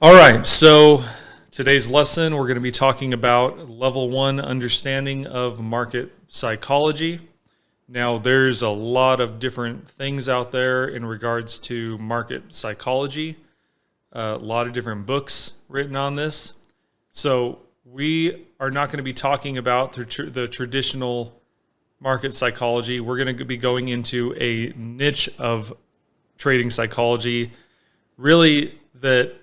All right, so today's lesson, we're going to be talking about level 1 understanding of market psychology. Now, there's a lot of different things out there in regards to market psychology, a lot of different books written on this. So we are not going to be talking about the traditional market psychology. We're going to be going into a niche of trading psychology, really, that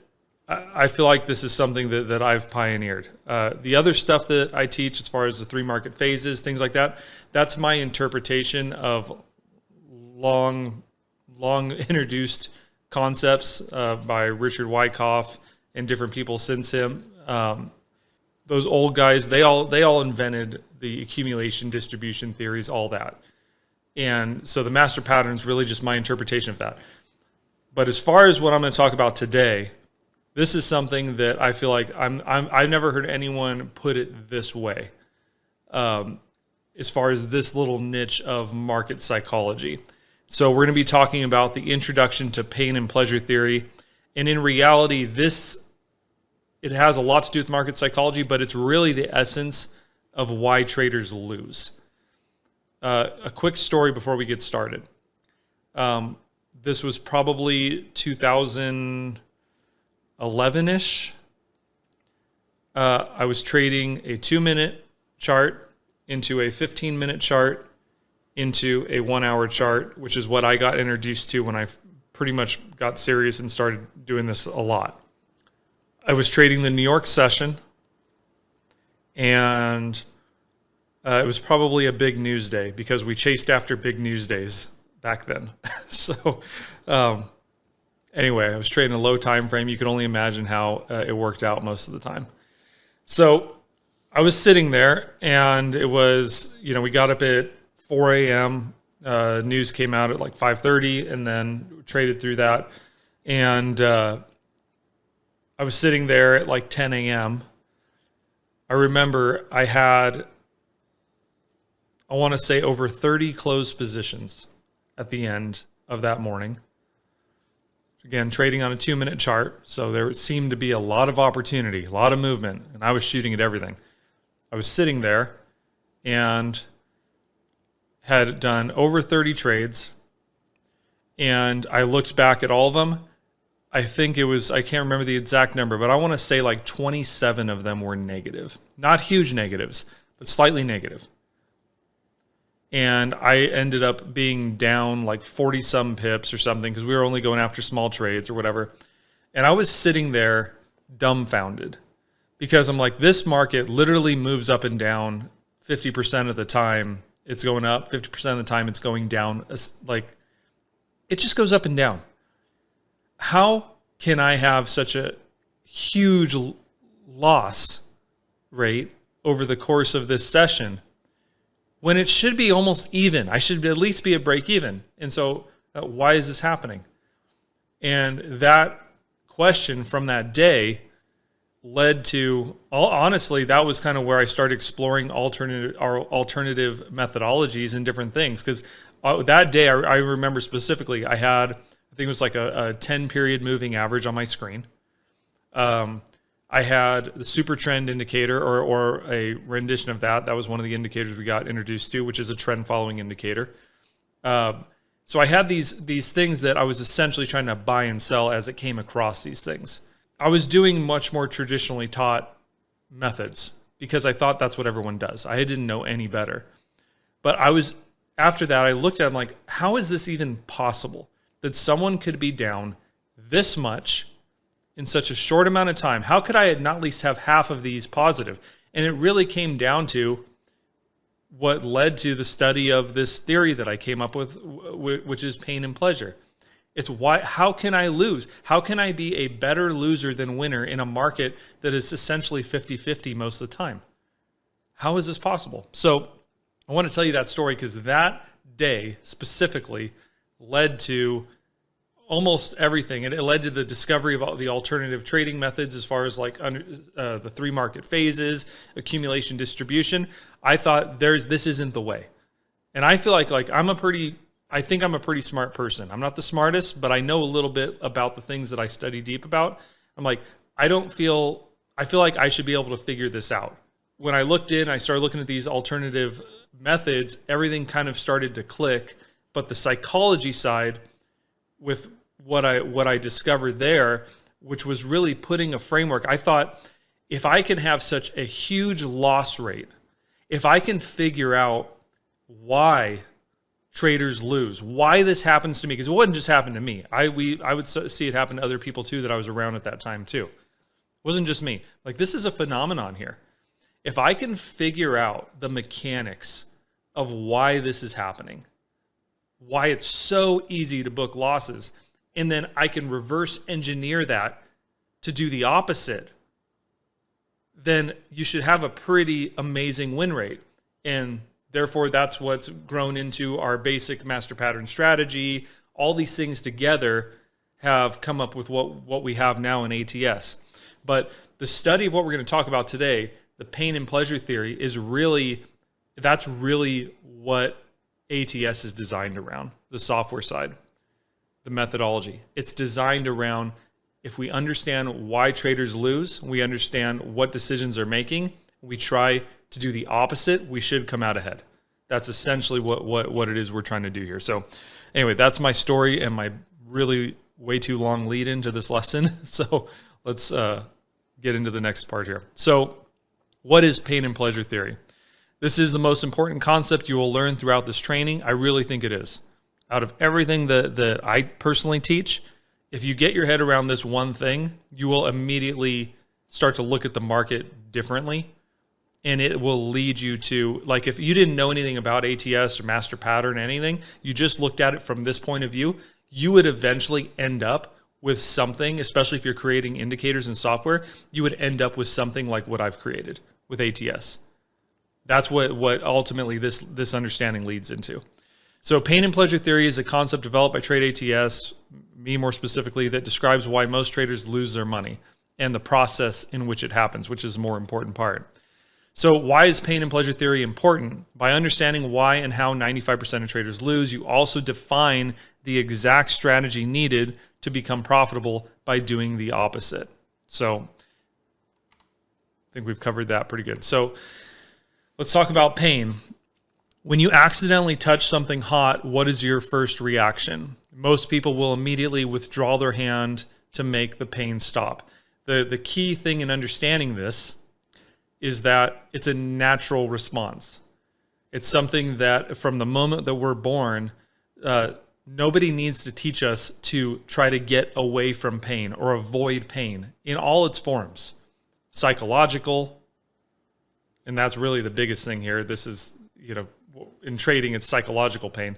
I feel like this is something that I've pioneered. The other stuff that I teach as far as the 3 market phases, things like that, that's my interpretation of long introduced concepts by Richard Wyckoff and different people since him. Those old guys, they all invented the accumulation distribution theories, all that. And so the master pattern is really just my interpretation of that. But as far as what I'm going to talk about today, this is something that I feel like I've never heard anyone put it this way, as far as this little niche of market psychology. So we're going to be talking about the introduction to pain and pleasure theory. And in reality, it has a lot to do with market psychology, but it's really the essence of why traders lose. A quick story before we get started. This was probably 2011-ish. I was trading a 2-minute chart into a 15-minute chart into a 1-hour chart, which is what I got introduced to when I pretty much got serious and started doing this a lot. I was trading the New York session, and it was probably a big news day because we chased after big news days back then. So anyway, I was trading a low time frame. You can only imagine how it worked out most of the time. So I was sitting there, and it was, we got up at 4 a.m. News came out at like 5:30, and then traded through that. And I was sitting there at like 10 a.m. I remember I had, I want to say, over 30 closed positions at the end of that morning. Again, trading on a 2-minute chart, so there seemed to be a lot of opportunity, a lot of movement, and I was shooting at everything. I was sitting there and had done over 30 trades, and I looked back at all of them. I think it was, I can't remember the exact number, but I want to say like 27 of them were negative. Not huge negatives, but slightly negative. And I ended up being down like 40-some pips or something because we were only going after small trades or whatever. And I was sitting there dumbfounded because I'm like, this market literally moves up and down 50% of the time. It's going up, 50% of the time it's going down. Like, it just goes up and down. How can I have such a huge loss rate over the course of this session when it should be almost even? I should at least be at break even. And so why is this happening? And that question from that day led to, honestly, that was kind of where I started exploring alternative methodologies and different things. Because that day, I remember specifically, I had, I think it was like a 10-period moving average on my screen. I had the super trend indicator or a rendition of that. That was one of the indicators we got introduced to, which is a trend following indicator. So I had these things that I was essentially trying to buy and sell as it came across these things. I was doing much more traditionally taught methods because I thought that's what everyone does. I didn't know any better. But after that, I looked at it, I'm like, how is this even possible that someone could be down this much in such a short amount of time? How could I not at least have half of these positive? And it really came down to what led to the study of this theory that I came up with, which is pain and pleasure. It's how can I lose? How can I be a better loser than winner in a market that is essentially 50-50 most of the time? How is this possible? So I want to tell you that story because that day specifically led to almost everything. It led to the discovery of all the alternative trading methods as far as like the 3 market phases, accumulation, distribution. I thought this isn't the way. And I feel like I think I'm a pretty smart person. I'm not the smartest, but I know a little bit about the things that I study deep about. I'm like, I feel like I should be able to figure this out. When I started looking at these alternative methods, everything kind of started to click. But the psychology side with what I discovered there, which was really putting a framework, I thought if I can have such a huge loss rate, if I can figure out why traders lose, why this happens to me, because it wouldn't just happen to me. I would see it happen to other people too that I was around at that time too. It wasn't just me. Like, this is a phenomenon here. If I can figure out the mechanics of why this is happening, why it's so easy to book losses, and then I can reverse engineer that to do the opposite, then you should have a pretty amazing win rate. And therefore, that's what's grown into our basic master pattern strategy. All these things together have come up with what we have now in ATS. But the study of what we're going to talk about today, the pain and pleasure theory, that's really what ATS is designed around, the software side, the methodology. It's designed around, if we understand why traders lose, we understand what decisions they're making, we try to do the opposite, we should come out ahead. That's essentially what it is we're trying to do here. So anyway, that's my story and my really way too long lead into this lesson. So let's get into the next part here. So what is pain and pleasure theory? This is the most important concept you will learn throughout this training. I really think it is. Out of everything that I personally teach, if you get your head around this one thing, you will immediately start to look at the market differently. And it will lead you to, like, if you didn't know anything about ATS or master pattern, anything, you just looked at it from this point of view, you would eventually end up with something, especially if you're creating indicators in software, you would end up with something like what I've created with ATS. That's what ultimately this understanding leads into. So pain and pleasure theory is a concept developed by Trade ATS, me more specifically, that describes why most traders lose their money and the process in which it happens, which is the more important part. So why is pain and pleasure theory important? By understanding why and how 95% of traders lose, you also define the exact strategy needed to become profitable by doing the opposite. So I think we've covered that pretty good. So let's talk about pain. When you accidentally touch something hot, what is your first reaction? Most people will immediately withdraw their hand to make the pain stop. The key thing in understanding this is that it's a natural response. It's something that from the moment that we're born, nobody needs to teach us to try to get away from pain or avoid pain in all its forms. Psychological, and that's really the biggest thing here. This is, in trading, it's psychological pain,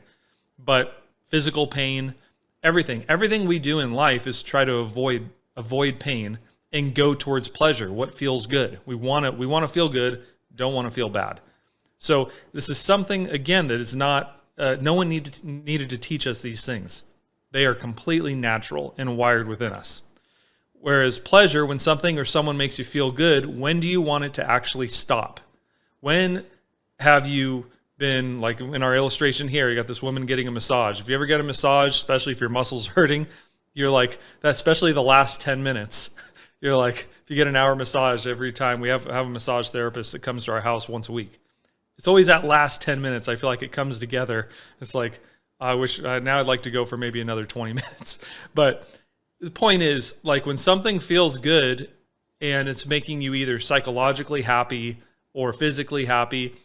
but physical pain, everything we do in life is try to avoid pain and go towards pleasure. What feels good? We want to feel good, don't want to feel bad. So this is something, again, that is not, no one needed to teach us these things. They are completely natural and wired within us. Whereas pleasure, when something or someone makes you feel good, when do you want it to actually stop? When have you been, like in our illustration here, you got this woman getting a massage. If you ever get a massage, especially if your muscle's hurting, you're like, that, especially the last 10 minutes, you're like, if you get an hour massage every time, we have a massage therapist that comes to our house once a week. It's always that last 10 minutes. I feel like it comes together. It's like, I wish, now I'd like to go for maybe another 20 minutes. But the point is, like, when something feels good and it's making you either psychologically happy or physically happy,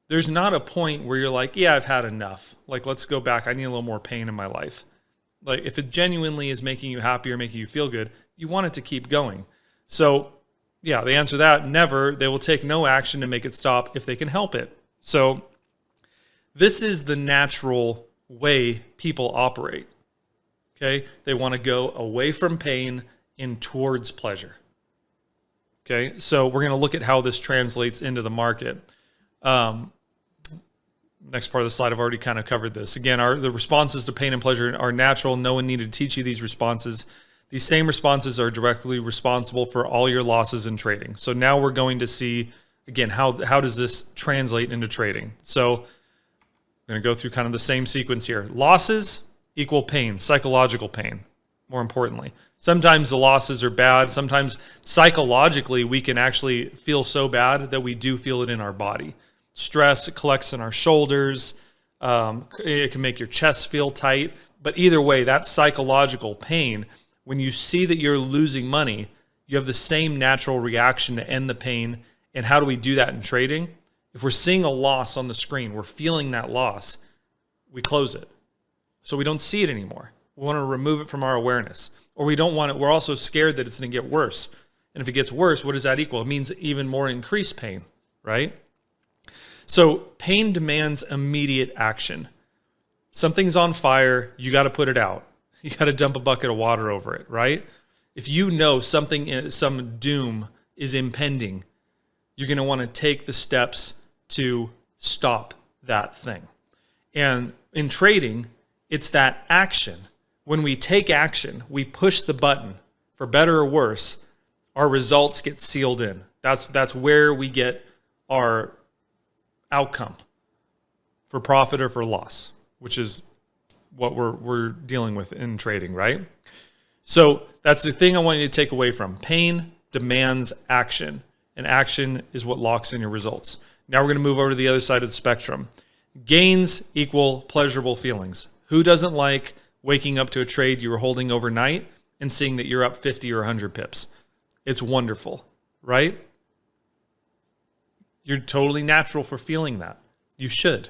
there's not a point where you're like, yeah, I've had enough. Like, let's go back. I need a little more pain in my life. Like, if it genuinely is making you happy or making you feel good, you want it to keep going. So, yeah, the answer to that, never. They will take no action to make it stop if they can help it. So this is the natural way people operate. Okay? They want to go away from pain and towards pleasure. Okay? So we're going to look at how this translates into the market. Next part of the slide, I've already kind of covered this. Again, the responses to pain and pleasure are natural. No one needed to teach you these responses. These same responses are directly responsible for all your losses in trading. So now we're going to see, again, how does this translate into trading? So I'm going to go through kind of the same sequence here. Losses equal pain, psychological pain. more importantly. Sometimes the losses are bad. Sometimes psychologically, we can actually feel so bad that we do feel it in our body. Stress, it collects in our shoulders. It can make your chest feel tight. But either way, that psychological pain, when you see that you're losing money, you have the same natural reaction to end the pain. And how do we do that in trading? If we're seeing a loss on the screen, we're feeling that loss, we close it. So we don't see it anymore. We want to remove it from our awareness. Or we don't want it. We're also scared that it's going to get worse. And if it gets worse, what does that equal? It means even more increased pain, right? So pain demands immediate action. Something's on fire, you got to put it out. You got to dump a bucket of water over it, right? If you know something, some doom is impending, you're going to want to take the steps to stop that thing. And in trading, it's that action. When we take action, we push the button, for better or worse, our results get sealed in. That's where we get our outcome for profit or for loss, which is what we're dealing with in trading, right? So that's the thing I want you to take away from. Pain demands action, and action is what locks in your results. Now we're going to move over to the other side of the spectrum. Gains equal pleasurable feelings. Who doesn't like waking up to a trade you were holding overnight and seeing that you're up 50 or 100 pips? It's wonderful, right? You're totally natural for feeling that. You should.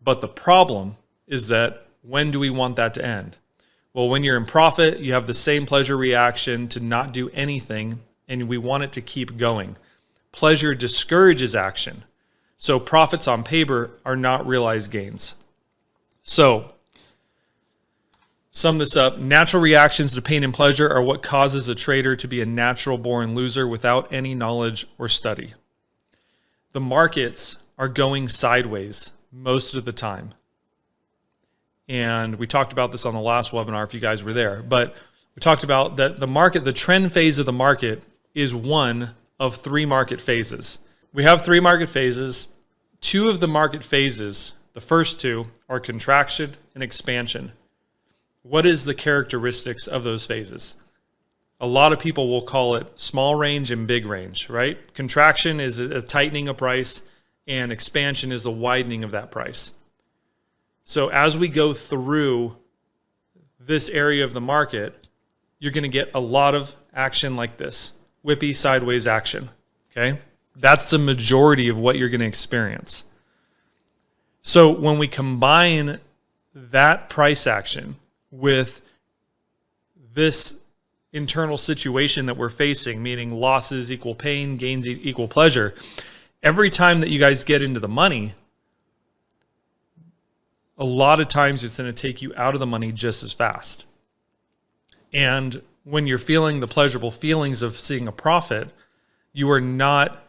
But the problem is that when do we want that to end? Well, when you're in profit, you have the same pleasure reaction to not do anything, and we want it to keep going. Pleasure discourages action. So profits on paper are not realized gains. So, sum this up. Natural reactions to pain and pleasure are what causes a trader to be a natural-born loser without any knowledge or study. The markets are going sideways most of the time. And we talked about this on the last webinar if you guys were there. But we talked about that the trend phase of the market is one of three market phases. We have three market phases. Two of the market phases, the first two, are contraction and expansion. What is the characteristics of those phases? A lot of people will call it small range and big range, right? Contraction is a tightening of price, and expansion is a widening of that price. So as we go through this area of the market, you're going to get a lot of action like this, whippy sideways action, okay? That's the majority of what you're going to experience. So when we combine that price action with this internal situation that we're facing, meaning losses equal pain, gains equal pleasure, every time that you guys get into the money, a lot of times it's going to take you out of the money just as fast. And when you're feeling the pleasurable feelings of seeing a profit, you are not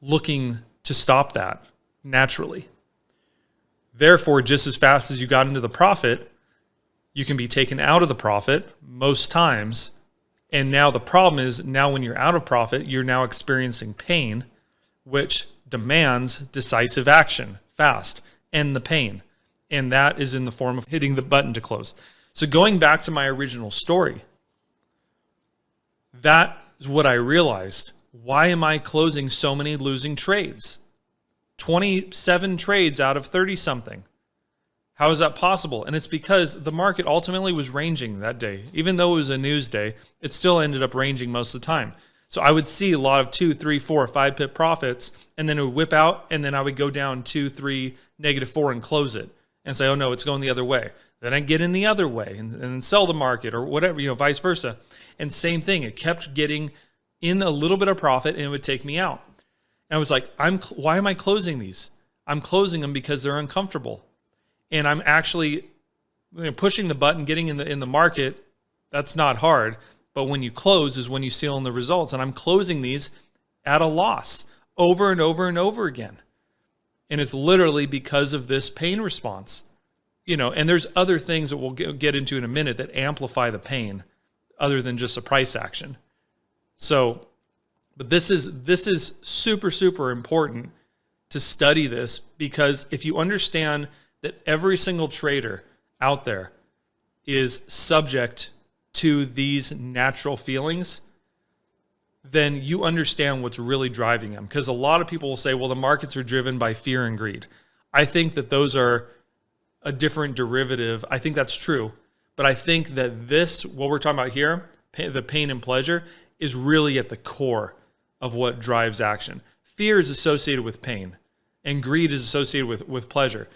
looking to stop that naturally. Therefore, just as fast as you got into the profit, you can be taken out of the profit most times. And now the problem is, now when you're out of profit, you're now experiencing pain, which demands decisive action, fast, end the pain. And that is in the form of hitting the button to close. So going back to my original story, that is what I realized. Why am I closing so many losing trades? 27 trades out of 30-something. How is that possible? And it's because the market ultimately was ranging that day. Even though it was a news day, it still ended up ranging most of the time. So I would see a lot of 2, 3, 4, 5 pip profits, and then it would whip out, and then I would go down 2, 3, -4 and close it and say, oh no, it's going the other way. Then I'd get in the other way and then sell the market or whatever, vice versa. And same thing, it kept getting in a little bit of profit and it would take me out. And I was like, why am I closing these? I'm closing them because they're uncomfortable. And I'm actually pushing the button, getting in the market. That's not hard. But when you close is when you seal in the results. And I'm closing these at a loss over and over and over again. And it's literally because of this pain response. And there's other things that we'll get into in a minute that amplify the pain other than just a price action. So, but this is super, super important to study this, because if you understand that every single trader out there is subject to these natural feelings, then you understand what's really driving them. Because a lot of people will say, well, the markets are driven by fear and greed. I think that those are a different derivative. I think that's true. But I think that this, what we're talking about here, the pain and pleasure, is really at the core of what drives action. Fear is associated with pain, and greed is associated with pleasure.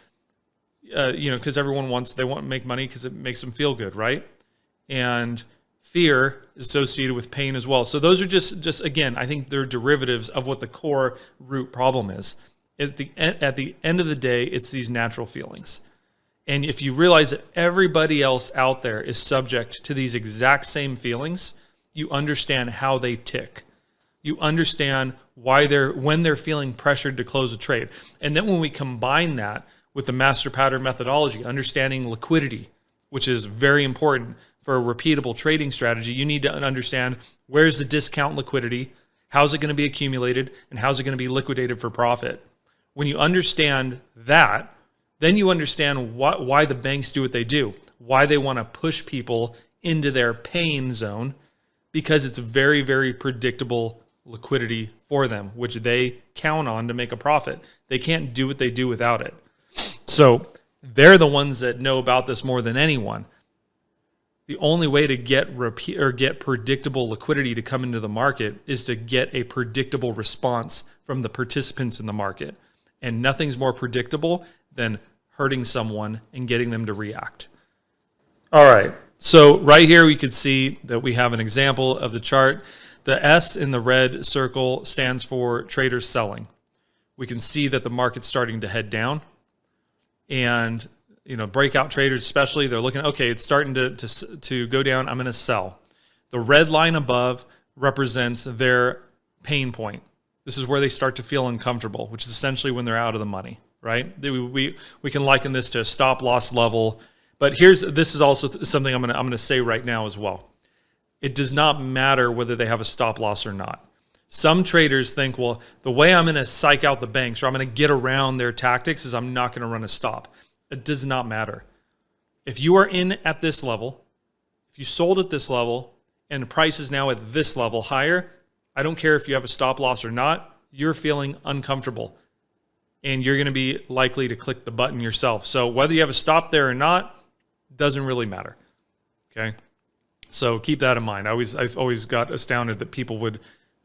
Because everyone they want to make money because it makes them feel good, right? And fear is associated with pain as well. So those are just again, I think they're derivatives of what the core root problem is. At the end of the day, it's these natural feelings. And if you realize that everybody else out there is subject to these exact same feelings, you understand how they tick. You understand when they're feeling pressured to close a trade. And then when we combine that with the master pattern methodology, understanding liquidity, which is very important for a repeatable trading strategy, you need to understand where's the discount liquidity, how's it going to be accumulated, and how's it going to be liquidated for profit. When you understand that, then you understand why the banks do what they do, why they want to push people into their pain zone, because it's very, very predictable liquidity for them, which they count on to make a profit. They can't do what they do without it. So they're the ones that know about this more than anyone. The only way to get predictable liquidity to come into the market is to get a predictable response from the participants in the market. And nothing's more predictable than hurting someone and getting them to react. All right. So right here we could see that we have an example of the chart. The S in the red circle stands for traders selling. We can see that the market's starting to head down. And breakout traders especially, they're looking, okay, it's starting to go down. I'm going to sell. The red line above represents their pain point. This is where they start to feel uncomfortable, which is essentially when they're out of the money, right? We can liken this to a stop loss level. But this is also something I'm going to say right now as well. It does not matter whether they have a stop loss or not. Some traders think, well, the way I'm going to psych out the banks or I'm going to get around their tactics is I'm not going to run a stop. It does not matter. If you are in at this level, if you sold at this level and the price is now at this level higher, I don't care if you have a stop loss or not, you're feeling uncomfortable and you're going to be likely to click the button yourself. So whether you have a stop there or not, doesn't really matter. Okay. So keep that in mind. I've always got astounded that people would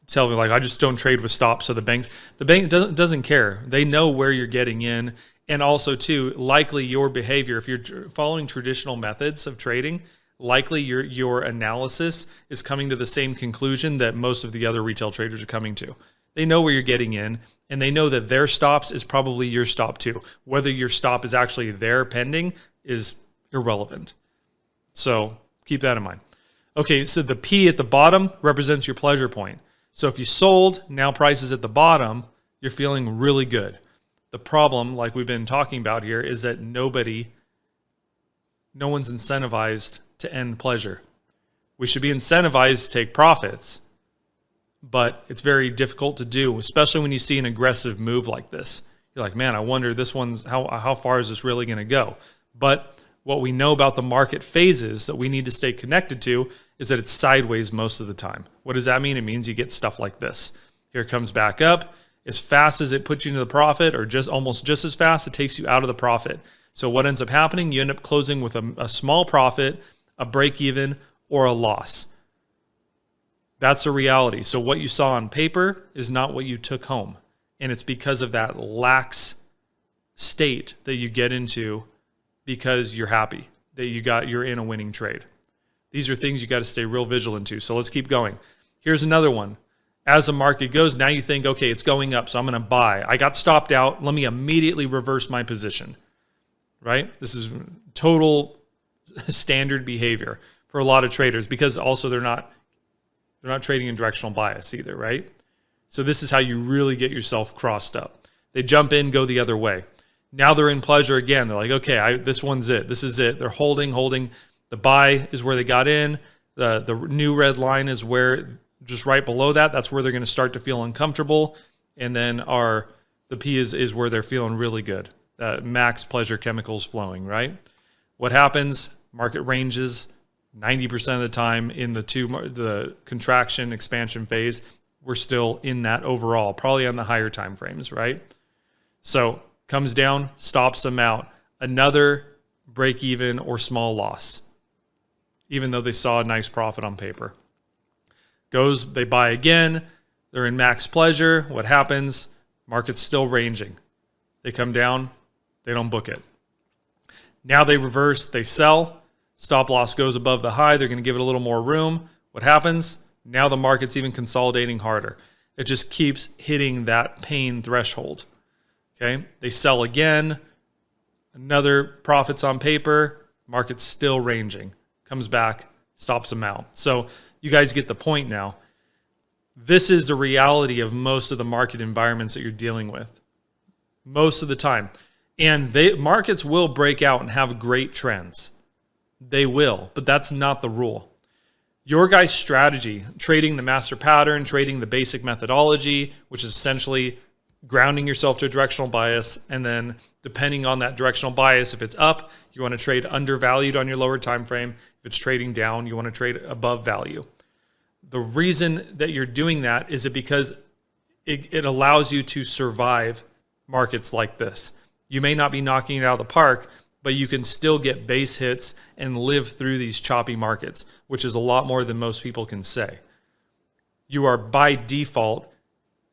tell me, like, I just don't trade with stops. So the bank doesn't care. They know where you're getting in. And also too, likely your behavior, if you're following traditional methods of trading, likely your analysis is coming to the same conclusion that most of the other retail traders are coming to. They know where you're getting in, and they know that their stops is probably your stop too. Whether your stop is actually there pending is irrelevant. So keep that in mind. Okay, so the P at the bottom represents your pleasure point. So if you sold, now price is at the bottom, you're feeling really good. The problem, like we've been talking about here, is that no one's incentivized to end pleasure. We should be incentivized to take profits, but it's very difficult to do, especially when you see an aggressive move like this. You're like, man, I wonder how far is this really going to go? But what we know about the market phases that we need to stay connected to is that it's sideways most of the time. What does that mean? It means you get stuff like this. Here it comes back up. As fast as it puts you into the profit, or almost just as fast, it takes you out of the profit. So what ends up happening, you end up closing with a small profit, a break even, or a loss. That's a reality. So what you saw on paper is not what you took home. And it's because of that lax state that you get into because you're happy that you're in a winning trade. These are things you got to stay real vigilant to. So let's keep going. Here's another one. As the market goes, now you think, okay, it's going up, so I'm going to buy. I got stopped out. Let me immediately reverse my position, right? This is total standard behavior for a lot of traders because also they're not trading in directional bias either, right? So this is how you really get yourself crossed up. They jump in, go the other way. Now they're in pleasure again. They're like, okay, this one's it. This is it. They're holding. The buy is where they got in. The new red line is where, just right below that, that's where they're going to start to feel uncomfortable. And then the P is where they're feeling really good. Max pleasure chemicals flowing, right? What happens? Market ranges, 90% of the time in the contraction expansion phase, we're still in that overall, probably on the higher time frames, right? So comes down, stops them out. Another break even or small loss, even though they saw a nice profit on paper. They buy again, they're in max pleasure. What happens? Market's still ranging. They come down, they don't book it. Now they reverse, they sell, stop loss goes above the high, they're going to give it a little more room. What happens? Now the market's even consolidating harder. It just keeps hitting that pain threshold. Okay, they sell again, another profits on paper, market's still ranging, comes back, stops them out. So you guys get the point now. This is the reality of most of the market environments that you're dealing with. Most of the time. And markets will break out and have great trends. They will, but that's not the rule. Your guys' strategy, trading the master pattern, trading the basic methodology, which is essentially grounding yourself to a directional bias, and then depending on that directional bias, if it's up, you want to trade undervalued on your lower time frame. If it's trading down, you want to trade above value. The reason that you're doing that is because it allows you to survive markets like this. You may not be knocking it out of the park, but you can still get base hits and live through these choppy markets, which is a lot more than most people can say. You are by default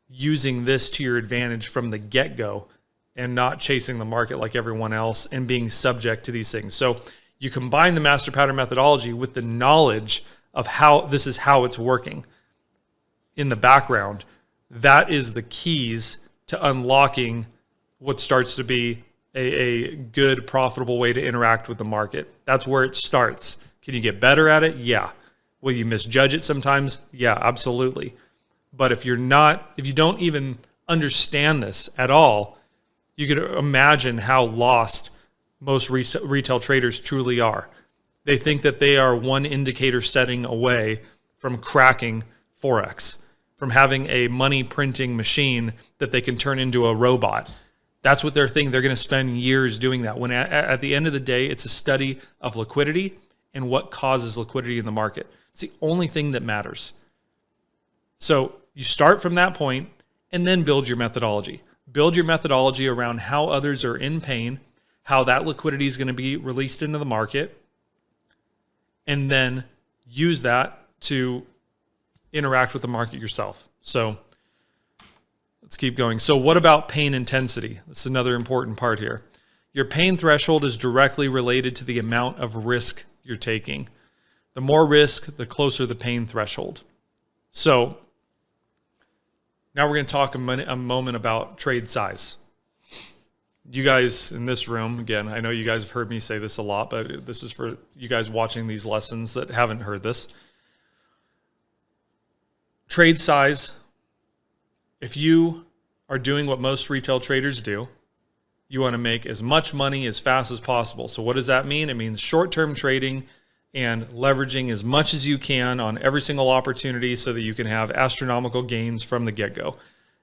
using this to your advantage from the get-go and not chasing the market like everyone else and being subject to these things. So you combine the master pattern methodology with the knowledge of how this is how it's working in the background. That is the keys to unlocking what starts to be a good, profitable way to interact with the market. That's where it starts. Can you get better at it? Yeah. Will you misjudge it sometimes? Yeah, absolutely. But if you don't even understand this at all, you could imagine how lost most retail traders truly are. They think that they are one indicator setting away from cracking Forex, from having a money printing machine that they can turn into a robot. That's what they're thinking. They're going to spend years doing that. When at the end of the day, it's a study of liquidity and what causes liquidity in the market. It's the only thing that matters. So you start from that point and then build your methodology. Build your methodology around how others are in pain, how that liquidity is going to be released into the market, and then use that to interact with the market yourself. So let's keep going. So what about pain intensity? That's another important part here. Your pain threshold is directly related to the amount of risk you're taking. The more risk, the closer the pain threshold. So now we're going to talk a moment about trade size. You guys in this room, again, I know you guys have heard me say this a lot, but this is for you guys watching these lessons that haven't heard this. Trade size, if you are doing what most retail traders do, you want to make as much money as fast as possible. So what does that mean? It means short-term trading and leveraging as much as you can on every single opportunity so that you can have astronomical gains from the get-go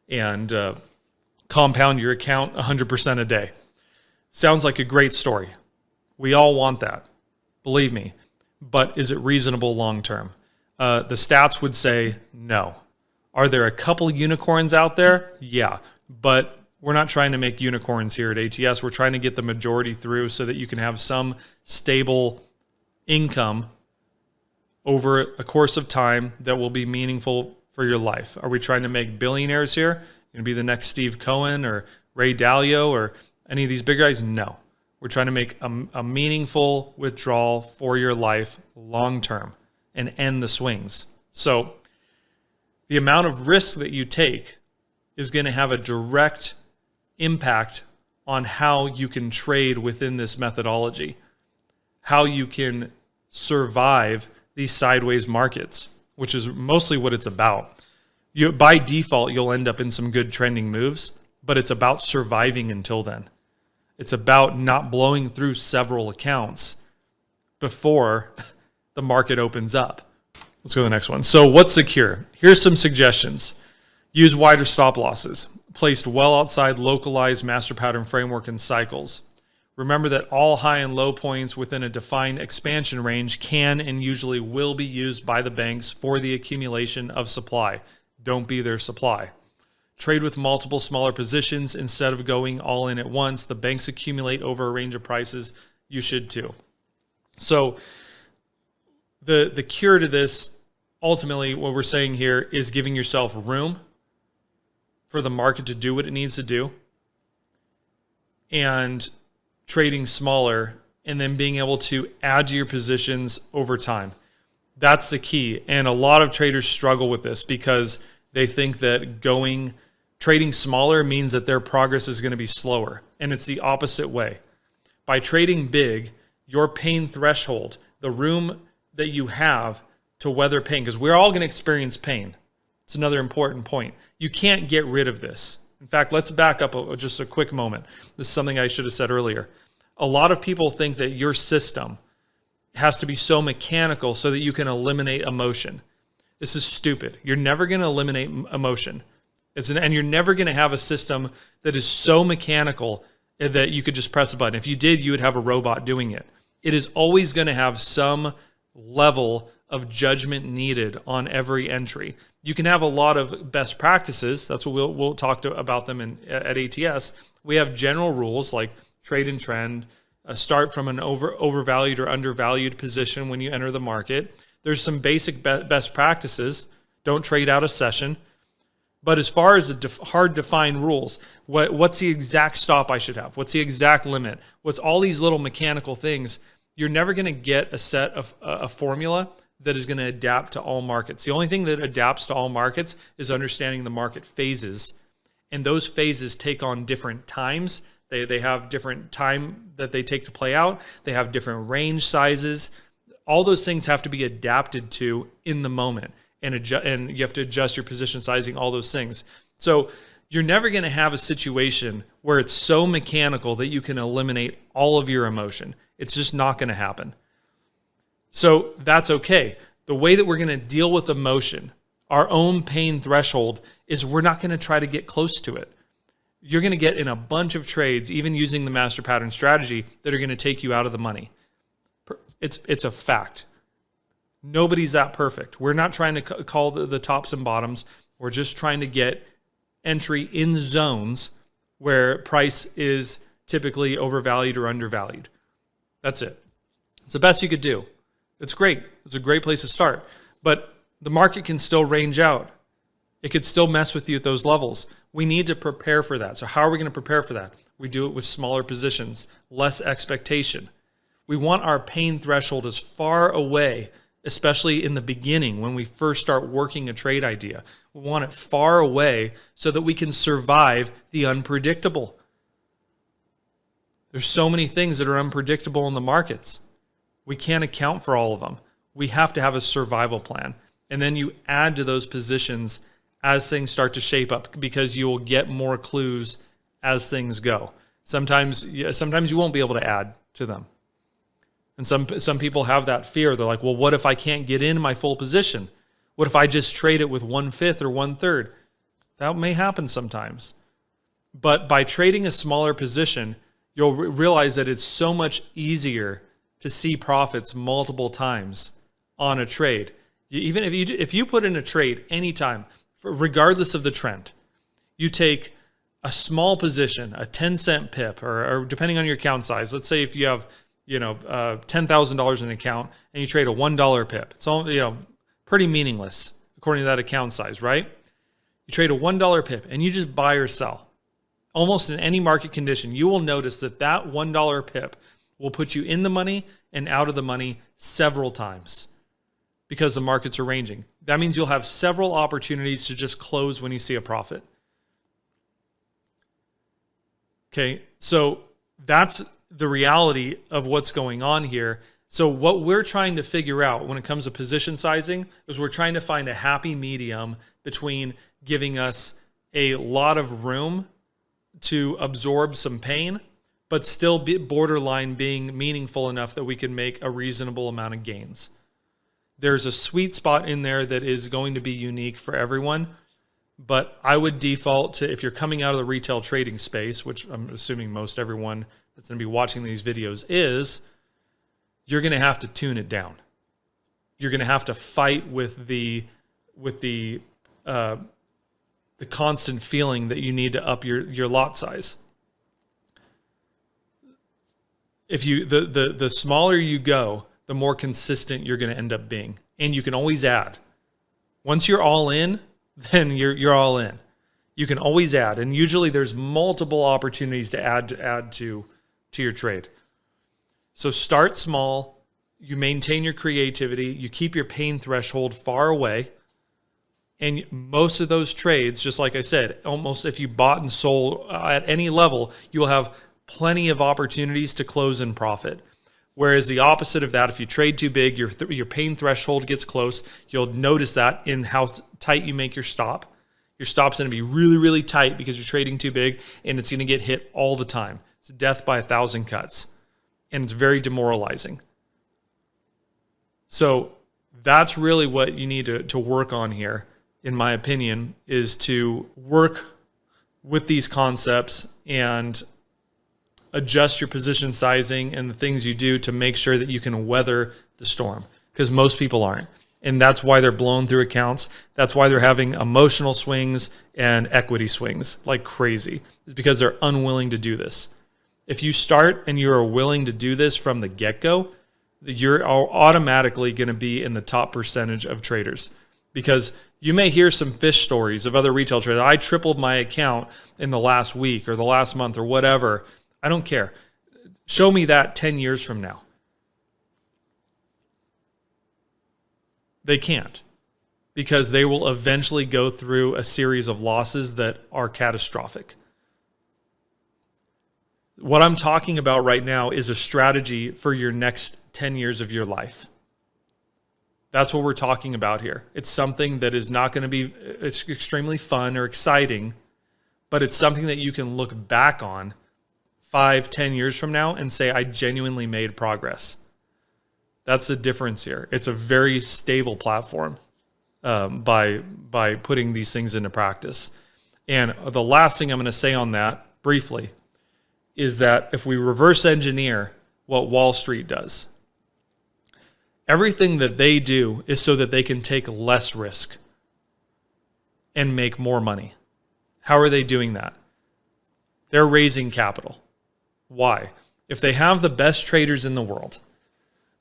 and compound your account 100% a day. Sounds like a great story. We all want that, believe me. But is it reasonable long-term? The stats would say no. Are there a couple unicorns out there? Yeah, but we're not trying to make unicorns here at ATS. We're trying to get the majority through so that you can have some stable income over a course of time that will be meaningful for your life. Are we trying to make billionaires here? Going to be the next Steve Cohen or Ray Dalio or any of these big guys? No. We're trying to make a meaningful withdrawal for your life long term and end the swings. So the amount of risk that you take is going to have a direct impact on how you can trade within this methodology, how you can survive these sideways markets, which is mostly what it's about. By default, you'll end up in some good trending moves, but it's about surviving until then. It's about not blowing through several accounts before the market opens up. Let's go to the next one. So what's secure? Here's some suggestions. Use wider stop losses, placed well outside localized master pattern framework and cycles. Remember that all high and low points within a defined expansion range can and usually will be used by the banks for the accumulation of supply. Don't be their supply. Trade with multiple smaller positions instead of going all in at once. The banks accumulate over a range of prices. You should too. So the cure to this, ultimately, what we're saying here is giving yourself room for the market to do what it needs to do, and trading smaller, and then being able to add to your positions over time. That's the key. And a lot of traders struggle with this because they think that trading smaller means that their progress is going to be slower. And it's the opposite way. By trading big, your pain threshold, the room that you have to weather pain, because we're all going to experience pain. It's another important point. You can't get rid of this. In fact, let's back up just a quick moment. This is something I should have said earlier. A lot of people think that your system has to be so mechanical so that you can eliminate emotion. This is stupid. You're never going to eliminate emotion. And you're never going to have a system that is so mechanical that you could just press a button. If you did, you would have a robot doing it. It is always going to have some level of judgment needed on every entry. You can have a lot of best practices. That's what we'll talk about them at ATS. We have general rules like trade and trend, start from an overvalued or undervalued position when you enter the market. There's some basic best practices. Don't trade out a session. But as far as the hard defined rules, what's the exact stop I should have? What's the exact limit? What's all these little mechanical things? You're never going to get a set of a formula that is going to adapt to all markets. The only thing that adapts to all markets is understanding the market phases. And those phases take on different times. They have different time that they take to play out. They have different range sizes. All those things have to be adapted to in the moment. And you have to adjust your position sizing, all those things. So you're never going to have a situation where it's so mechanical that you can eliminate all of your emotion. It's just not going to happen. So that's okay. The way that we're going to deal with emotion, our own pain threshold, is we're not going to try to get close to it. You're going to get in a bunch of trades, even using the master pattern strategy, that are going to take you out of the money. It's a fact. Nobody's that perfect. We're not trying to call the tops and bottoms. We're just trying to get entry in zones where price is typically overvalued or undervalued. That's it. It's the best you could do. It's great. It's a great place to start. But the market can still range out. It could still mess with you at those levels. We need to prepare for that. So how are we going to prepare for that? We do it with smaller positions, less expectation. We want our pain threshold as far away, especially in the beginning when we first start working a trade idea. We want it far away so that we can survive the unpredictable. There's so many things that are unpredictable in the markets. We can't account for all of them. We have to have a survival plan. And then you add to those positions as things start to shape up, because you will get more clues as things go. Sometimes you won't be able to add to them. And some people have that fear. They're like, well, what if I can't get in my full position? What if I just trade it with 1/5 or 1/3? That may happen sometimes. But by trading a smaller position, you'll realize that it's so much easier to see profits multiple times on a trade. Even if you put in a trade anytime, regardless of the trend, you take a small position, a 10-cent pip, or depending on your account size. Let's say if you have $10,000 in an account and you trade a $1 pip, it's all pretty meaningless according to that account size, right? You trade a $1 pip and you just buy or sell. Almost in any market condition, you will notice that $1 pip will put you in the money and out of the money several times because the markets are ranging. That means you'll have several opportunities to just close when you see a profit. Okay, so that's the reality of what's going on here. So what we're trying to figure out when it comes to position sizing is we're trying to find a happy medium between giving us a lot of room to absorb some pain, but still be borderline being meaningful enough that we can make a reasonable amount of gains. There's a sweet spot in there that is going to be unique for everyone, but I would default to, if you're coming out of the retail trading space, which I'm assuming most everyone that's going to be watching these videos is you're going to have to tune it down. You're going to have to fight with the constant feeling that you need to up your lot size. If you the smaller you go, the more consistent you're going to end up being, and you can always add. Once you're all in, then you're all in. You can always add, and usually there's multiple opportunities to add to your trade. So start small. You maintain your creativity. You keep your pain threshold far away. And most of those trades, just like I said, almost if you bought and sold at any level, you'll have plenty of opportunities to close in profit. Whereas the opposite of that, if you trade too big, your pain threshold gets close. You'll notice that in how tight you make your stop. Your stop's going to be really, really tight because you're trading too big, and it's going to get hit all the time. It's death by 1,000 cuts, and it's very demoralizing. So that's really what you need to work on here, in my opinion, is to work with these concepts and adjust your position sizing and the things you do to make sure that you can weather the storm, because most people aren't. And that's why they're blown through accounts. That's why they're having emotional swings and equity swings like crazy. It's because they're unwilling to do this. If you start and you are willing to do this from the get-go, you're automatically going to be in the top percentage of traders, because you may hear some fish stories of other retail traders. I tripled my account in the last week or the last month or whatever. I don't care. Show me that 10 years from now. They can't, because they will eventually go through a series of losses that are catastrophic. What I'm talking about right now is a strategy for your next 10 years of your life. That's what we're talking about here. It's something that is not going to be extremely fun or exciting, but it's something that you can look back on 5-10 years from now and say, I genuinely made progress. That's the difference here. It's a very stable platform by putting these things into practice. And the last thing I'm going to say on that briefly is that if we reverse engineer what Wall Street does, everything that they do is so that they can take less risk and make more money. How are they doing that? They're raising capital. Why? If they have the best traders in the world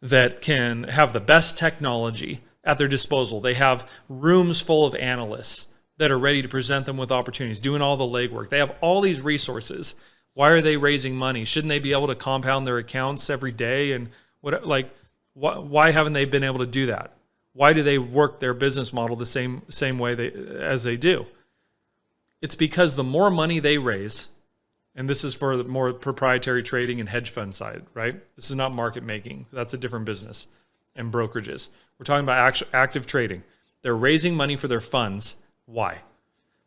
that can have the best technology at their disposal, they have rooms full of analysts that are ready to present them with opportunities, doing all the legwork. They have all these resources. Why are they raising money? Shouldn't they be able to compound their accounts every day? And why haven't they been able to do that? Why do they work their business model the same way as they do? It's because the more money they raise, and this is for the more proprietary trading and hedge fund side, right? This is not market making. That's a different business, and brokerages. We're talking about active trading. They're raising money for their funds. Why?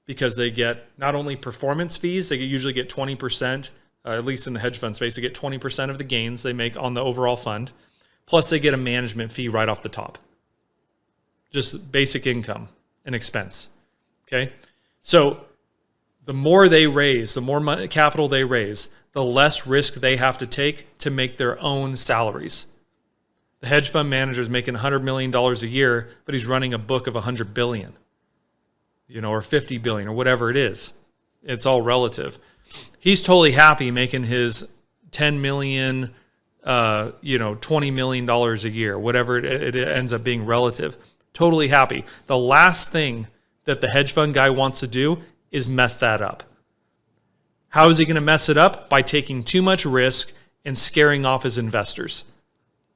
Because they get not only performance fees, they usually get 20%, at least in the hedge fund space, they get 20% of the gains they make on the overall fund. Plus they get a management fee right off the top. Just basic income and expense, okay? So the more they raise, the more money, capital they raise, the less risk they have to take to make their own salaries. The hedge fund manager is making $100 million a year, but he's running a book of $100 billion, or $50 billion, or whatever it is. It's all relative. He's totally happy making his $10 million, $20 million a year, whatever it ends up being relative. Totally happy. The last thing that the hedge fund guy wants to do is mess that up. How is he going to mess it up? By taking too much risk and scaring off his investors.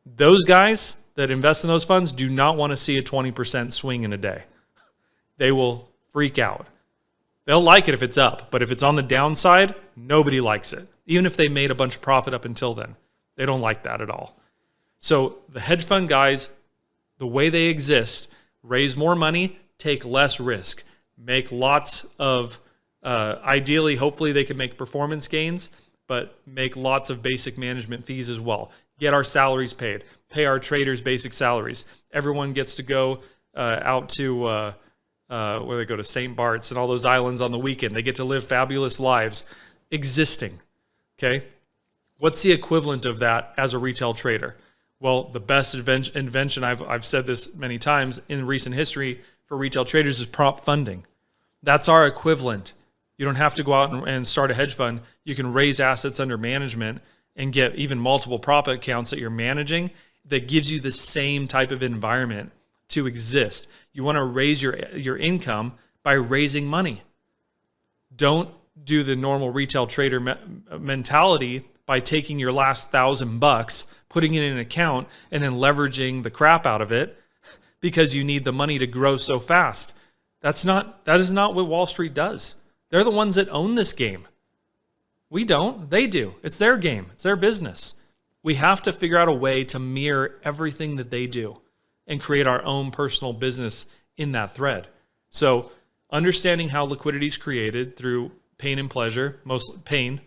Those guys that invest in those funds do not want to see a 20% swing in a day. They will freak out. They'll like it if it's up, but if it's on the downside, nobody likes it. Even if they made a bunch of profit up until then, they don't like that at all. So the hedge fund guys, the way they exist, raise more money, take less risk. Make lots of, ideally, hopefully they can make performance gains, but make lots of basic management fees as well. Get our salaries paid. Pay our traders basic salaries. Everyone gets to go out to, where they go to St. Bart's and all those islands on the weekend. They get to live fabulous lives existing, okay? What's the equivalent of that as a retail trader? Well, the best invention, I've said this many times in recent history for retail traders, is prop funding. That's our equivalent. You don't have to go out and start a hedge fund. You can raise assets under management and get even multiple prop accounts that you're managing that gives you the same type of environment to exist. You want to raise your income by raising money. Don't do the normal retail trader mentality by taking your last $1,000, putting it in an account, and then leveraging the crap out of it because you need the money to grow so fast. That is not what Wall Street does. They're the ones that own this game. We don't. They do. It's their game. It's their business. We have to figure out a way to mirror everything that they do and create our own personal business in that thread. So understanding how liquidity is created through pain and pleasure, most pain,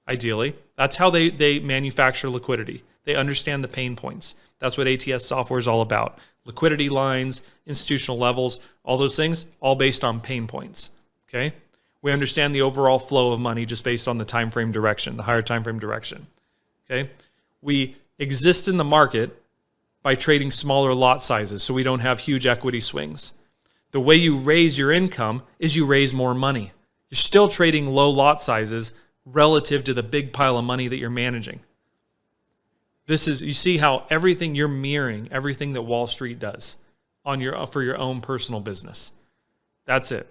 ideally. That's how they manufacture liquidity. They understand the pain points. That's what ATS software is all about. Liquidity lines, institutional levels, all those things, all based on pain points. Okay? We understand the overall flow of money just based on the time frame direction, the higher time frame direction. Okay? We exist in the market by trading smaller lot sizes so we don't have huge equity swings. The way you raise your income is you raise more money. You're still trading low lot sizes relative to the big pile of money that you're managing. You see how everything you're mirroring, everything that Wall Street does for your own personal business. That's it.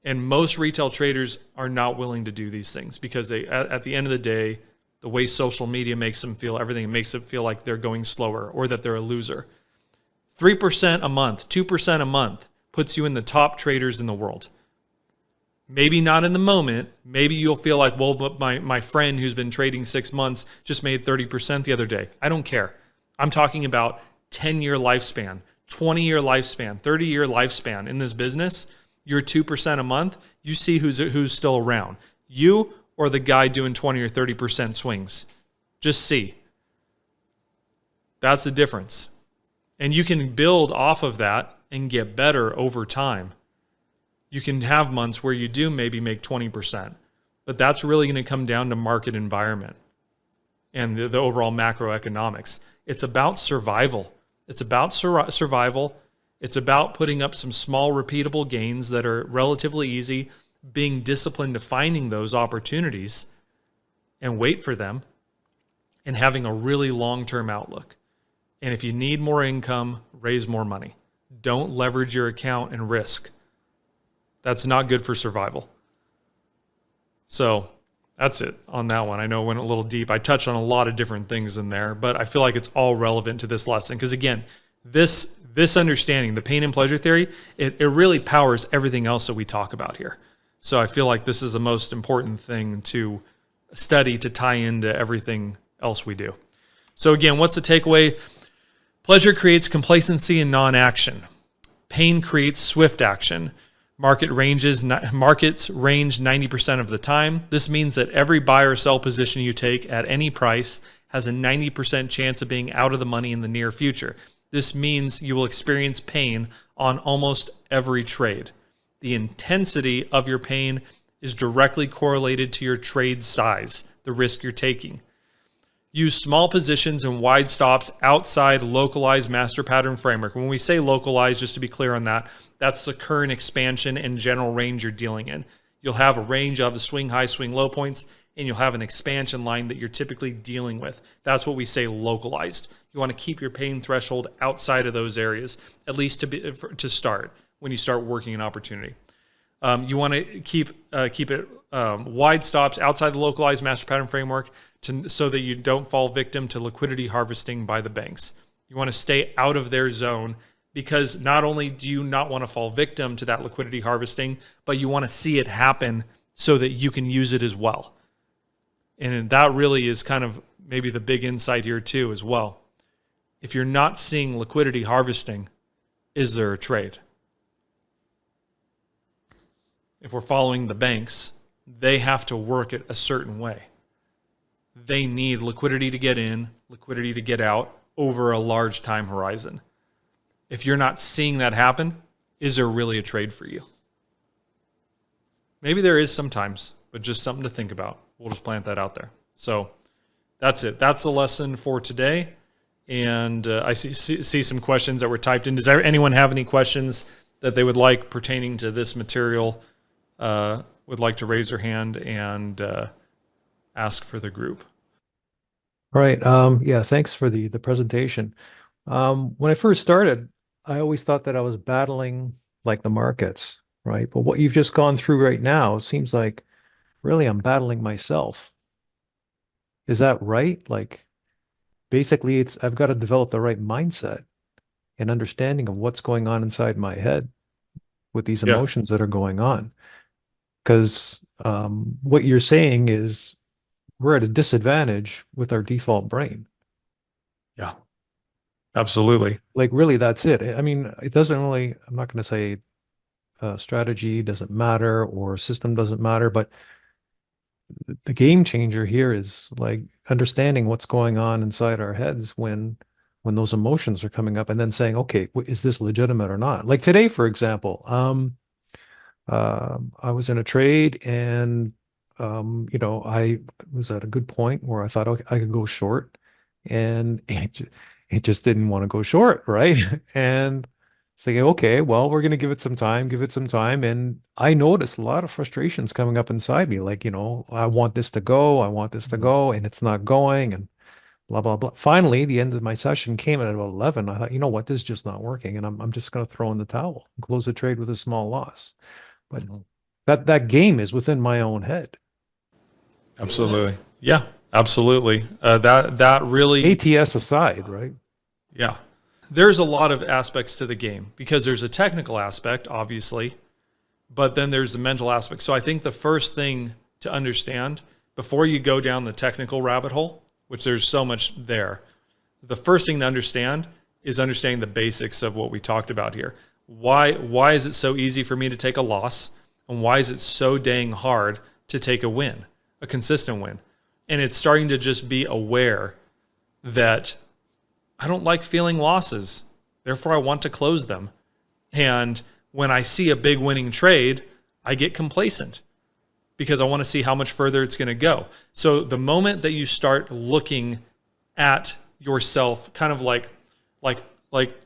And most retail traders are not willing to do these things because at the end of the day, the way social media makes them feel, everything makes it feel like they're going slower or that they're a loser. 3% a month, 2% a month puts you in the top traders in the world. Maybe not in the moment. Maybe you'll feel like, well, but my friend who's been trading 6 months just made 30% the other day. I don't care. I'm talking about 10-year lifespan, 20-year lifespan, 30-year lifespan in this business. You're 2% a month. You see who's still around. You or the guy doing 20 or 30% swings. Just see. That's the difference. And you can build off of that and get better over time. You can have months where you do maybe make 20%, but that's really going to come down to market environment and the overall macroeconomics. It's about survival. It's about survival. It's about putting up some small repeatable gains that are relatively easy, being disciplined to finding those opportunities and wait for them, and having a really long-term outlook. And if you need more income, raise more money. Don't leverage your account and risk. That's not good for survival. So that's it on that one. I know I went a little deep. I touched on a lot of different things in there, but I feel like it's all relevant to this lesson. Because again, this understanding, the pain and pleasure theory, it really powers everything else that we talk about here. So I feel like this is the most important thing to study to tie into everything else we do. So again, what's the takeaway? Pleasure creates complacency and non-action. Pain creates swift action. Markets range 90% of the time. This means that every buy or sell position you take at any price has a 90% chance of being out of the money in the near future. This means you will experience pain on almost every trade. The intensity of your pain is directly correlated to your trade size, the risk you're taking. Use small positions and wide stops outside localized master pattern framework. When we say localized, just to be clear on that, that's the current expansion and general range you're dealing in. You'll have a range of the swing high, swing low points, and you'll have an expansion line that you're typically dealing with. That's what we say localized. You want to keep your pain threshold outside of those areas, at least to start when you start working an opportunity. You want to keep it wide stops outside the localized master pattern framework so that you don't fall victim to liquidity harvesting by the banks. You want to stay out of their zone because not only do you not want to fall victim to that liquidity harvesting, but you want to see it happen so that you can use it as well. And that really is kind of maybe the big insight here too as well. If you're not seeing liquidity harvesting, is there a trade? If we're following the banks, they have to work it a certain way. They need liquidity to get in, liquidity to get out over a large time horizon. If you're not seeing that happen, is there really a trade for you? Maybe there is sometimes, but just something to think about. We'll just plant that out there. So that's it. That's the lesson for today. And I see some questions that were typed in. Does anyone have any questions that they would like pertaining to this material? Would like to raise their hand and ask for the group. All right. Yeah, thanks for the presentation. When I first started, I always thought that I was battling like the markets, right? But what you've just gone through right now seems like really I'm battling myself. Is that right? Like basically I've got to develop the right mindset and understanding of what's going on inside my head with these Yeah. emotions that are going on. Because what you're saying is we're at a disadvantage with our default brain. Yeah. Absolutely. Like really, that's it. I mean, it doesn't really, I'm not going to say strategy doesn't matter or system doesn't matter, but the game changer here is like understanding what's going on inside our heads when those emotions are coming up and then saying, okay, is this legitimate or not? Like today, for example, I was in a trade and I was at a good point where I thought, okay, I could go short and it just didn't want to go short, right? And saying, okay, well, we're going to give it some time, give it some time. And I noticed a lot of frustrations coming up inside me, like, I want this to go, I want this to go, and it's not going, and blah, blah, blah. Finally, the end of my session came at about 11. I thought, you know what, this is just not working. And I'm just going to throw in the towel and close the trade with a small loss. But that game is within my own head. Absolutely. Yeah, absolutely. That really ATS aside, right? Yeah. There's a lot of aspects to the game because there's a technical aspect, obviously, but then there's the mental aspect. So I think the first thing to understand before you go down the technical rabbit hole, which there's so much there, the first thing to understand is understanding the basics of what we talked about here. Why is it so easy for me to take a loss? And why is it so dang hard to take a win, a consistent win? And it's starting to just be aware that I don't like feeling losses. Therefore, I want to close them. And when I see a big winning trade, I get complacent because I want to see how much further it's going to go. So the moment that you start looking at yourself kind of like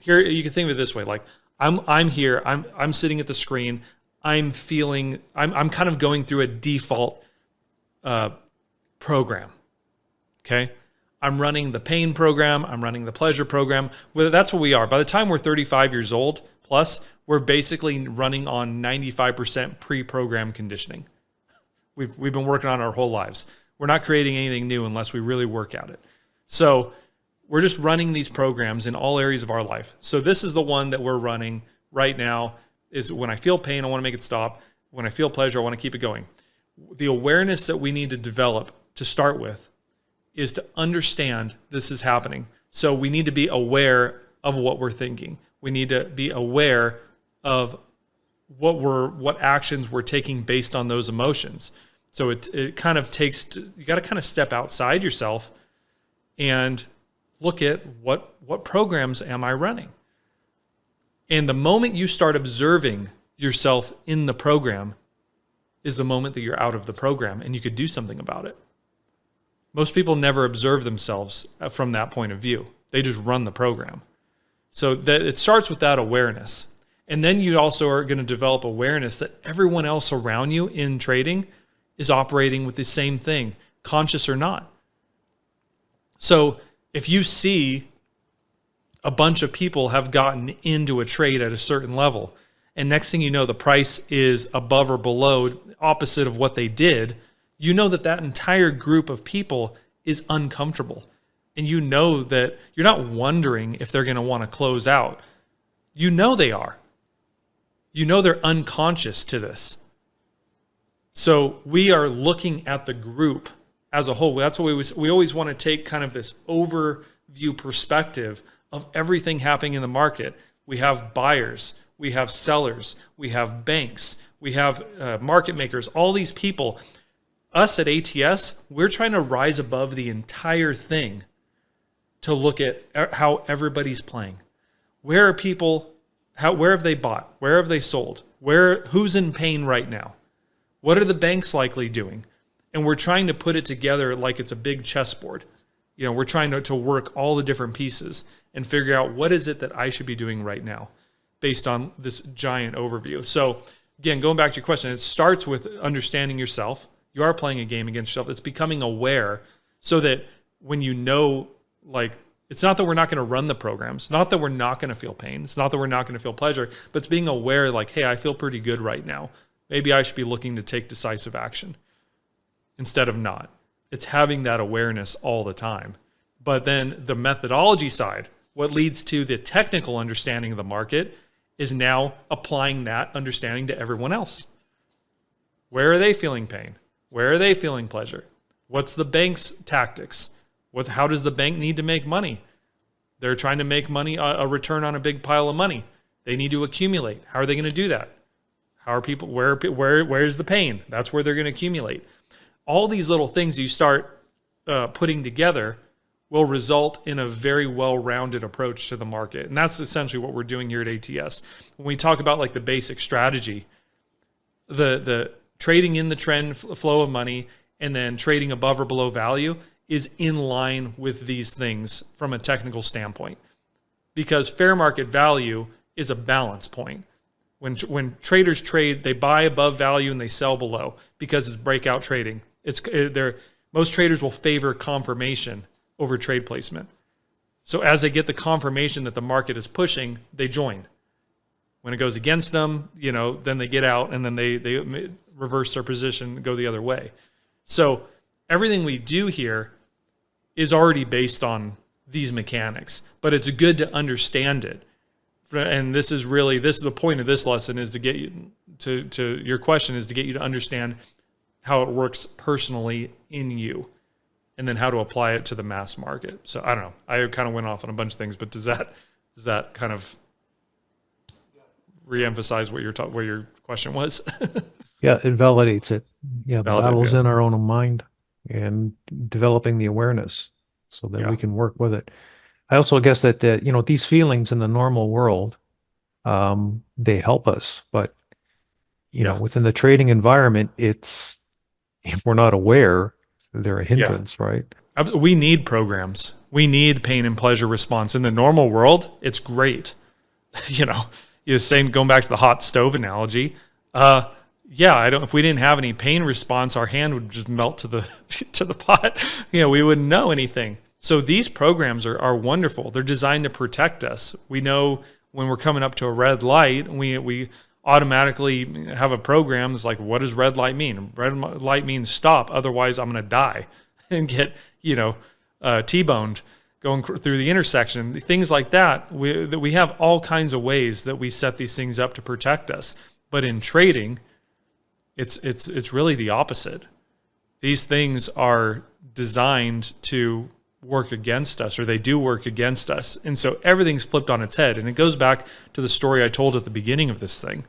here, you can think of it this way, like I'm here, I'm sitting at the screen, I'm kind of going through a default program. Okay? I'm running the pain program. I'm running the pleasure program. Well, that's what we are. By the time we're 35 years old plus, we're basically running on 95% pre-programmed conditioning. We've been working on our whole lives. We're not creating anything new unless we really work at it. So we're just running these programs in all areas of our life. So this is the one that we're running right now is when I feel pain, I want to make it stop. When I feel pleasure, I want to keep it going. The awareness that we need to develop to start with is to understand this is happening. So we need to be aware of what we're thinking. We need to be aware of what actions we're taking based on those emotions. So it kind of takes, you got to kind of step outside yourself and look at what programs am I running? And the moment you start observing yourself in the program is the moment that you're out of the program and you could do something about it. Most people never observe themselves from that point of view. They just run the program. So that it starts with that awareness. And then you also are going to develop awareness that everyone else around you in trading is operating with the same thing, conscious or not. So if you see a bunch of people have gotten into a trade at a certain level, and next thing you know, the price is above or below, opposite of what they did, you know that entire group of people is uncomfortable. And you know that you're not wondering if they're going to want to close out. You know they are. You know they're unconscious to this. So we are looking at the group as a whole. That's what we always want to take kind of this overview perspective of everything happening in the market. We have buyers, we have sellers, we have banks, we have market makers, all these people. Us at ATS, we're trying to rise above the entire thing to look at how everybody's playing. Where are people? Where have they bought? Where have they sold? Who's in pain right now? What are the banks likely doing? And we're trying to put it together like it's a big chessboard. We're trying to work all the different pieces and figure out what is it that I should be doing right now based on this giant overview. So again, going back to your question, it starts with understanding yourself. You are playing a game against yourself. It's becoming aware so that when it's not that we're not going to run the programs, not that we're not going to feel pain. It's not that we're not going to feel pleasure, but it's being aware hey, I feel pretty good right now. Maybe I should be looking to take decisive action instead of not. It's having that awareness all the time. But then the methodology side, what leads to the technical understanding of the market, is now applying that understanding to everyone else. Where are they feeling pain? Where are they feeling pleasure? What's the bank's tactics? How does the bank need to make money? They're trying to make money, a return on a big pile of money. They need to accumulate. How are they going to do that? How are people? Where's the pain? That's where they're going to accumulate. All these little things you start putting together will result in a very well-rounded approach to the market. And that's essentially what we're doing here at ATS. When we talk about the basic strategy, the trading in the trend flow of money and then trading above or below value is in line with these things from a technical standpoint. Because fair market value is a balance point. When traders trade, they buy above value and they sell below because it's breakout trading. Most traders will favor confirmation over trade placement. So as they get the confirmation that the market is pushing, they join. When it goes against them, then they get out and then they reverse their position, go the other way. So everything we do here is already based on these mechanics, but it's good to understand it. And this is the point of this lesson, is to get you to your question, is to get you to understand how it works personally in you, and then how to apply it to the mass market. So I don't know. I kind of went off on a bunch of things, but does that kind of reemphasize what your question was? Yeah, it validates it. Yeah, the battle's yeah. in our own mind, and developing the awareness so that we can work with it. I also guess that these feelings in the normal world, they help us, but within the trading environment, if we're not aware, they're a hindrance, right? We need programs. We need pain and pleasure response. In the normal world, it's great. Going back to the hot stove analogy. If we didn't have any pain response, our hand would just melt to the pot. We wouldn't know anything. So these programs are wonderful. They're designed to protect us. We know when we're coming up to a red light, we automatically have a program that's like, what does red light mean? Red light means stop. Otherwise, I'm going to die and get T-boned going through the intersection. Things like that. We have all kinds of ways that we set these things up to protect us. But in trading, it's really the opposite. These things are designed to work against us, or they do work against us. And so everything's flipped on its head. And it goes back to the story I told at the beginning of this thing,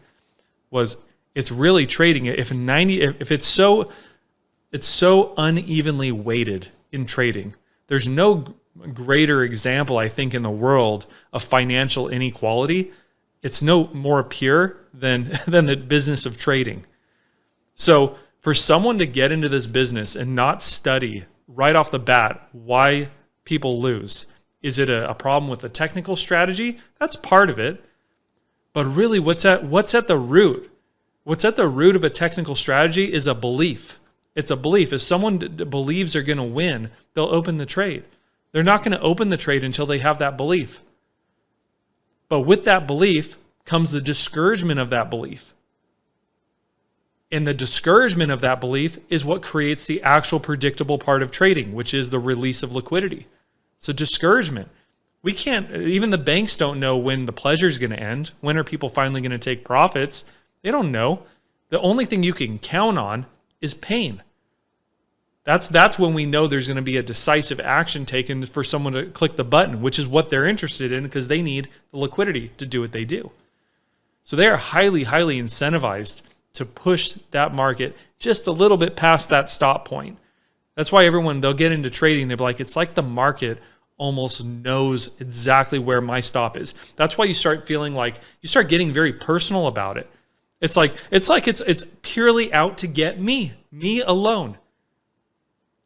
was it's really trading. If it's so unevenly weighted in trading, there's no greater example, I think, in the world of financial inequality. It's no more pure than the business of trading. So for someone to get into this business and not study right off the bat why people lose, is it a problem with the technical strategy? That's part of it. But really, what's at the root? What's at the root of a technical strategy is a belief. It's a belief. If someone believes they're going to win, they'll open the trade. They're not going to open the trade until they have that belief. But with that belief comes the discouragement of that belief. And the discouragement of that belief is what creates the actual predictable part of trading, which is the release of liquidity. So discouragement. We can't, even the banks don't know when the pleasure is going to end. When are people finally going to take profits? They don't know. The only thing you can count on is pain. That's when we know there's going to be a decisive action taken for someone to click the button, which is what they're interested in, because they need the liquidity to do what they do. So they are highly, highly incentivized to push that market just a little bit past that stop point. That's why they'll get into trading, they'll be like, it's like the market almost knows exactly where my stop is. That's why you start feeling like, you start getting very personal about it. It's purely out to get me alone.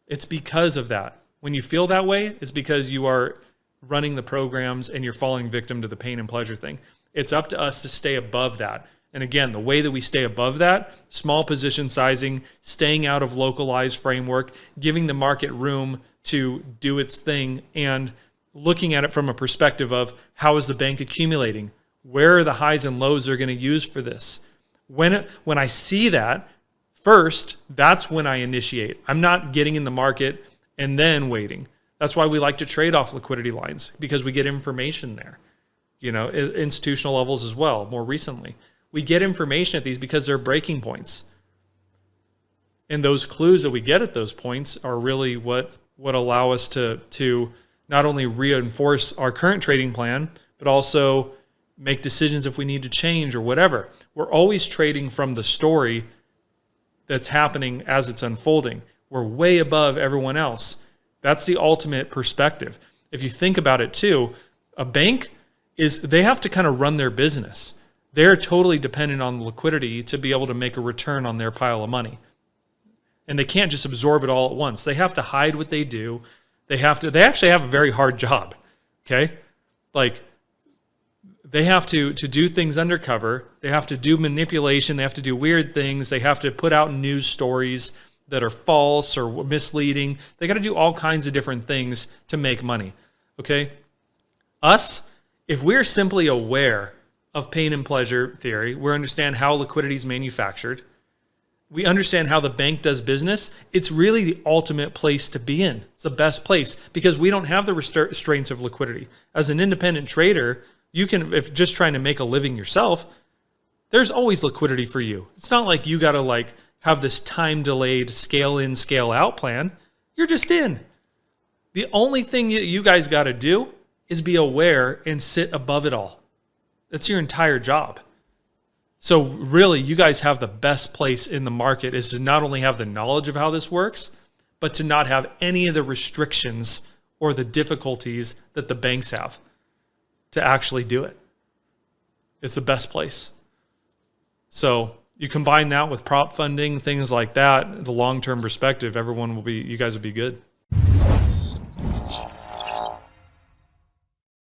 It's because of that. When you feel that way, it's because you are running the programs and you're falling victim to the pain and pleasure thing. It's up to us to stay above that. And again, the way that we stay above that, small position sizing, staying out of localized framework, giving the market room to do its thing, and looking at it from a perspective of how is the bank accumulating? Where are the highs and lows they're going to use for this? When I see that, first, that's when I initiate. I'm not getting in the market and then waiting. That's why we like to trade off liquidity lines, because we get information there. Institutional levels as well, more recently. We get information at these because they're breaking points. And those clues that we get at those points are really what allow us to not only reinforce our current trading plan, but also make decisions if we need to change or whatever. We're always trading from the story that's happening as it's unfolding. We're way above everyone else. That's the ultimate perspective. If you think about it too, a bank they have to kind of run their business. They're totally dependent on liquidity to be able to make a return on their pile of money. And they can't just absorb it all at once. They have to hide what they do. They actually have a very hard job. Okay? Like, they have to do things undercover. They have to do manipulation. They have to do weird things. They have to put out news stories that are false or misleading. They got to do all kinds of different things to make money. Okay? Us, if we're simply aware of pain and pleasure theory, we understand how liquidity is manufactured, we understand how the bank does business, it's really the ultimate place to be in. It's the best place because we don't have the restraints of liquidity. As an independent trader, you can, if just trying to make a living yourself, there's always liquidity for you. It's not like you got to have this time delayed scale in, scale out plan. You're just in. The only thing you guys got to do is be aware and sit above it all. That's your entire job. So really, you guys have the best place in the market is to not only have the knowledge of how this works, but to not have any of the restrictions or the difficulties that the banks have to actually do it. It's the best place. So you combine that with prop funding, things like that, the long-term perspective, you guys will be good.